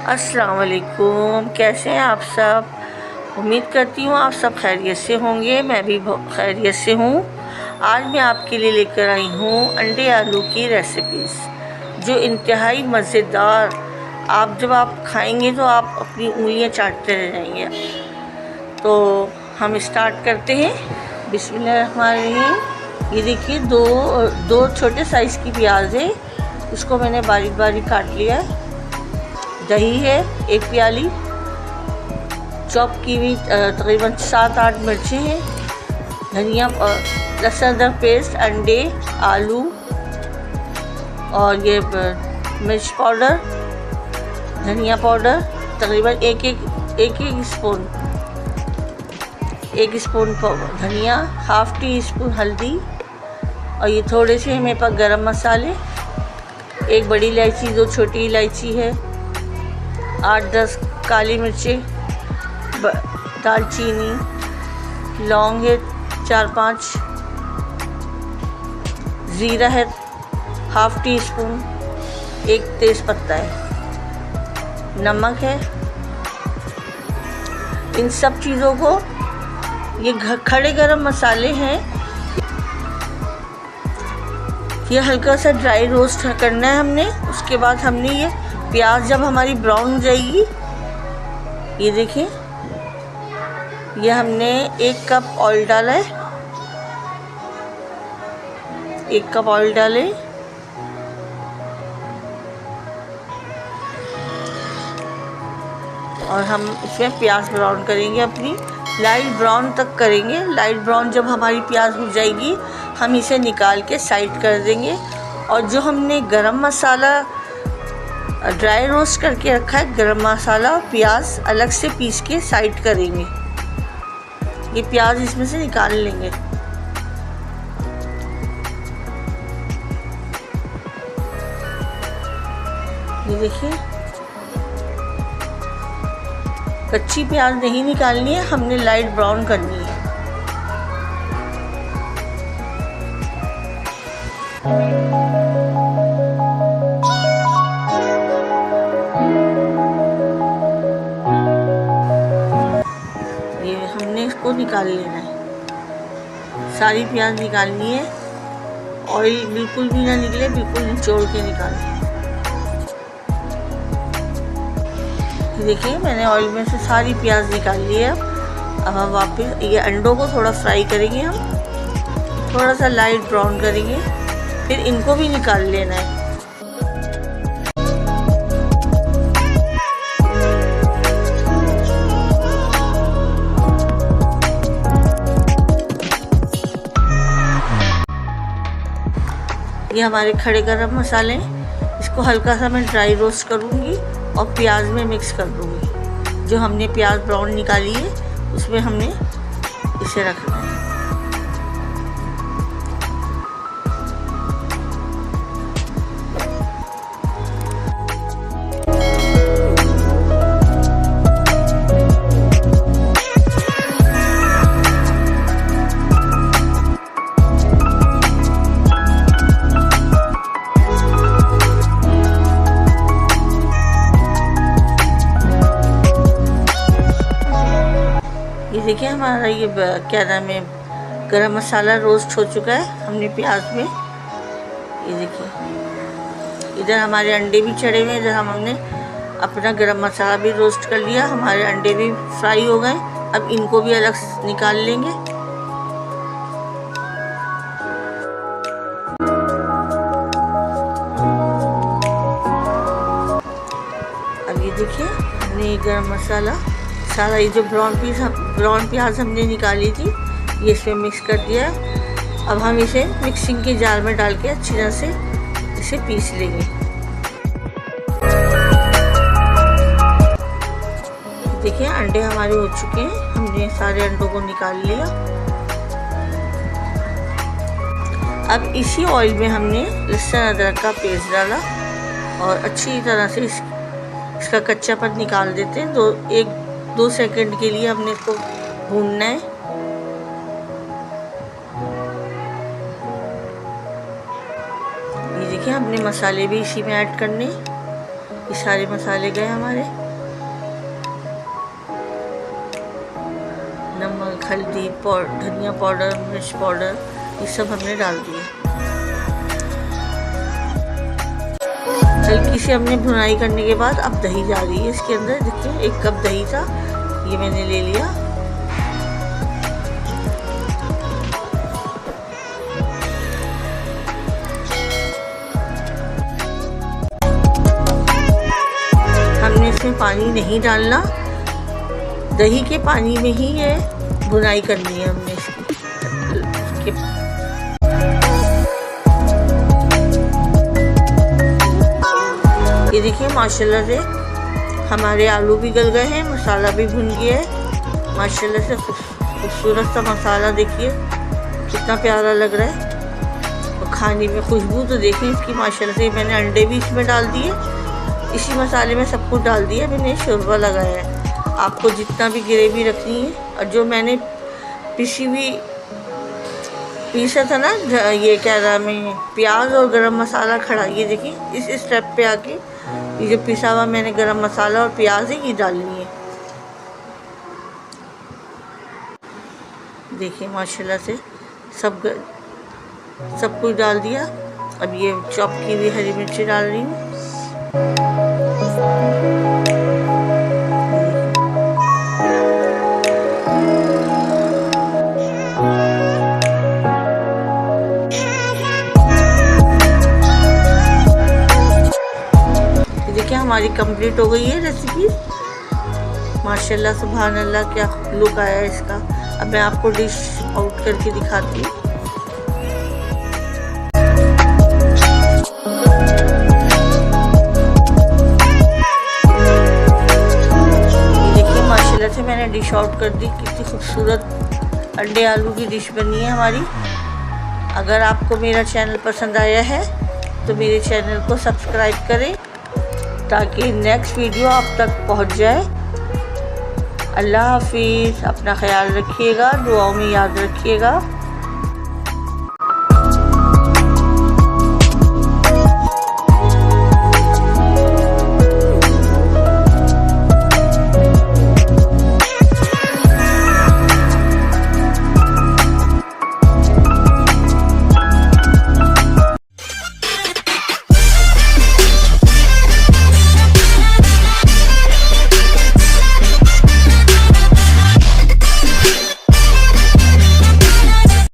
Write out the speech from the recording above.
अस्सलाम वालेकुम। कैसे हैं आप सब? उम्मीद करती हूँ आप सब खैरियत से होंगे। मैं भी खैरियत से हूँ। आज मैं आपके लिए लेकर आई हूँ अंडे आलू की रेसिपीज़, जो इंतहाई मज़ेदार। आप जब आप खाएंगे तो आप अपनी उंगलियाँ चाटते रह जाएंगे। तो हम स्टार्ट करते हैं। बिस्मिल्लाहिर्रहमानिर्रहीम। ये देखिए, दो छोटे साइज़ की प्याज है, उसको मैंने बारीक बारीक काट लिया है। दही है 1 प्याली, चॉप की हुई तकरीबन 7-8 मिर्चें हैं, धनिया, लहसुन अदरक पेस्ट, अंडे, आलू और ये मिर्च पाउडर, धनिया पाउडर तकरीबन एक स्पून, 1 स्पून धनिया, ½ टी स्पून हल्दी, और ये थोड़े से मेरे पास गरम मसाले, 1 बड़ी इलायची, 2 छोटी इलायची है, 8-10 काली मिर्चें, दालचीनी, लौंग है 4-5, ज़ीरा है ½ टी स्पून, 1 तेज़ पत्ता है, नमक है। इन सब चीज़ों को, ये खड़े गरम मसाले हैं, ये हल्का सा ड्राई रोस्ट करना है हमने। उसके बाद हमने ये प्याज जब हमारी ब्राउन हो जाएगी, ये देखिए, ये हमने 1 कप ऑयल डाला है, 1 कप ऑयल डाले, और हम इसमें प्याज ब्राउन करेंगे, अपनी लाइट ब्राउन तक करेंगे। लाइट ब्राउन जब हमारी प्याज हो जाएगी, हम इसे निकाल के साइड कर देंगे। और जो हमने गरम मसाला ड्राई रोस्ट करके रखा है, गरम मसाला और प्याज अलग से पीस के साइड करेंगे। ये प्याज इसमें से निकाल लेंगे। ये देखिए, कच्ची प्याज नहीं निकालनी है, हमने लाइट ब्राउन करनी है। ये हमने इसको निकाल लेना है, सारी प्याज निकालनी है। ऑयल बिल्कुल भी ना निकले, बिल्कुल निचोड़ के निकालना है। देखिए, मैंने ऑयल में से सारी प्याज निकाल ली है। अब हम वापस ये अंडों को थोड़ा फ्राई करेंगे, हम थोड़ा सा लाइट ब्राउन करेंगे, फिर इनको भी निकाल लेना है। ये हमारे खड़े गरम मसाले, इसको हल्का सा मैं ड्राई रोस्ट करूँगी और प्याज में मिक्स कर दूँगी। जो हमने प्याज ब्राउन निकाली है, उसमें हमने इसे रखना है। ये देखिए, हमारा ये क्या नाम है, गरम मसाला रोस्ट हो चुका है हमने प्याज में। ये देखिए, इधर हमारे अंडे भी चढ़े हुए हैं, इधर हमने अपना गरम मसाला भी रोस्ट कर लिया, हमारे अंडे भी फ्राई हो गए। अब इनको भी अलग निकाल लेंगे। अब ये देखिए, हमने ये गरम मसाला सारा, ये जो ब्राउन प्याज हमने निकाली थी, ये इसमें मिक्स कर दिया। अब हम इसे मिक्सिंग के जार में डाल के अच्छी तरह से इसे पीस लेंगे। देखिए, अंडे हमारे हो चुके हैं, हमने सारे अंडों को निकाल लिया। अब इसी ऑयल में हमने लहसुन अदरक का पेस्ट डाला और अच्छी तरह से इसका कच्चापन निकाल देते हैं। 1-2 सेकंड के लिए हमने इसको भूनना है। ये देखिए, हमने मसाले भी इसी में ऐड करने। ये सारे मसाले गए हमारे, नमक, हल्दी पाउडर, धनिया पाउडर, मिर्च पाउडर, ये सब हमने डाल दिए। हल्की सी हमने भुनाई करने के बाद अब दही जा रही है इसके अंदर। देखिए 1 कप दही था, ये मैंने ले लिया। हमने इसमें पानी नहीं डालना, दही के पानी में ही ये भुनाई करनी है हमने इसकी। ये देखिए माशाल्लाह से हमारे आलू भी गल गए हैं, मसाला भी भुन गया है माशाल्लाह से। खूबसूरत सा मसाला देखिए कितना प्यारा लग रहा है, और खाने में खुशबू तो देखिए इसकी माशाल्लाह से। मैंने अंडे भी इसमें डाल दिए, इसी मसाले में सब कुछ डाल दिया। मैंने शोरबा लगाया है। आपको जितना भी ग्रेवी रखनी है, और जो मैंने पीसा था ना, ये क्या नाम है, प्याज और गरम मसाला खड़ा, ये देखिए इस स्टेप पे आके ये जो पिसा हुआ मैंने गरम मसाला और प्याज है ये डालनी है। देखिए माशाल्लाह से सब कुछ डाल दिया। अब ये चॉप की हुई हरी मिर्ची डाल रही हूँ। देखिए हमारी कंप्लीट हो गई है रेसिपी माशाल्लाह, सुभान अल्लाह, क्या लुक आया है इसका। अब मैं आपको डिश आउट करके दिखाती हूँ। देखिए माशाल्लाह से मैंने डिश आउट कर दी। कितनी खूबसूरत अंडे आलू की डिश बनी है हमारी। अगर आपको मेरा चैनल पसंद आया है तो मेरे चैनल को सब्सक्राइब करें ताकि नेक्स्ट वीडियो आप तक पहुंच जाए। अल्लाह हाफिज़, अपना ख्याल रखिएगा, दुआओं में याद रखिएगा।